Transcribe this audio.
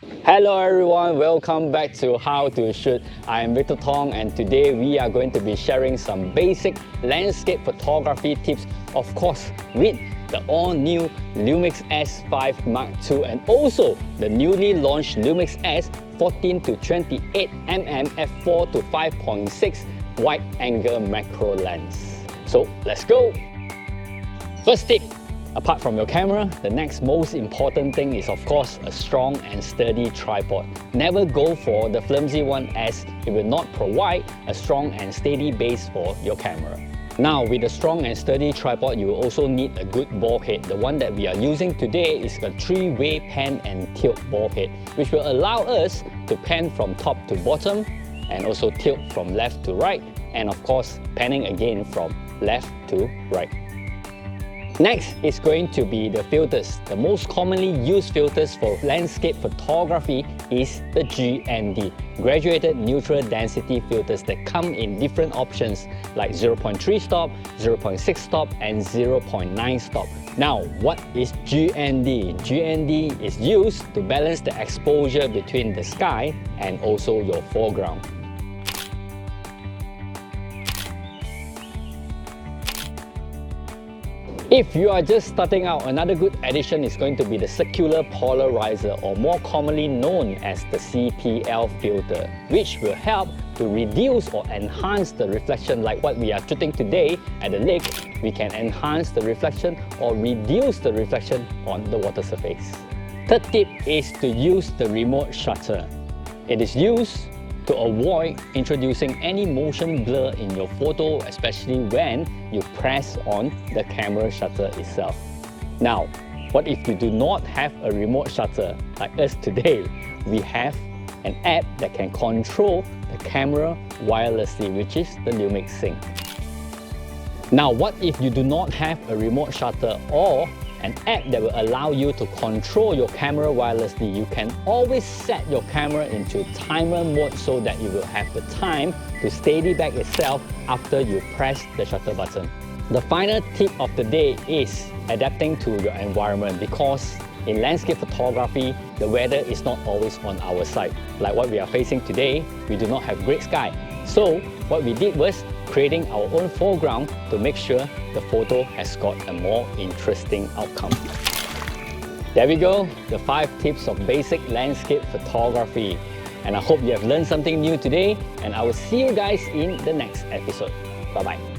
Hello everyone, welcome back to How to Shoot. I am Victor Tong and today we are going to be sharing some basic landscape photography tips, of course with the all-new Lumix S5 Mark II and also the newly launched Lumix S 14 to 28mm f4 to 5.6 wide-angle macro lens. So let's go! First tip. Apart from your camera, the next most important thing is of course a strong and sturdy tripod. Never go for the flimsy one as it will not provide a strong and steady base for your camera. Now with a strong and sturdy tripod, you will also need a good ball head. The one that we are using today is a 3-way pan and tilt ball head, which will allow us to pan from top to bottom and also tilt from left to right, and of course panning again from left to right. Next is going to be the filters. The most commonly used filters for landscape photography is the GND, Graduated Neutral Density filters, that come in different options like 0.3 stop, 0.6 stop and 0.9 stop. Now, what is GND? GND is used to balance the exposure between the sky and also your foreground. If you are just starting out, another good addition is going to be the circular polarizer, or more commonly known as the CPL filter, which will help to reduce or enhance the reflection. Like what we are shooting today at the lake, we can enhance the reflection or reduce the reflection on the water surface. Third tip is to use the remote shutter. It is used to avoid introducing any motion blur in your photo, especially when you press on the camera shutter itself. Now, what if you do not have a remote shutter like us today? We have an app that can control the camera wirelessly, which is the Lumix Sync. Now, what if you do not have a remote shutter or an app that will allow you to control your camera wirelessly? You can always set your camera into timer mode so that you will have the time to steady back itself after you press the shutter button. The final tip of the day is adapting to your environment, because in landscape photography, the weather is not always on our side. Like what we are facing today, we do not have great sky. So what we did was creating our own foreground to make sure the photo has got a more interesting outcome. There we go, the 5 tips of basic landscape photography. And I hope you have learned something new today, and I will see you guys in the next episode. Bye-bye.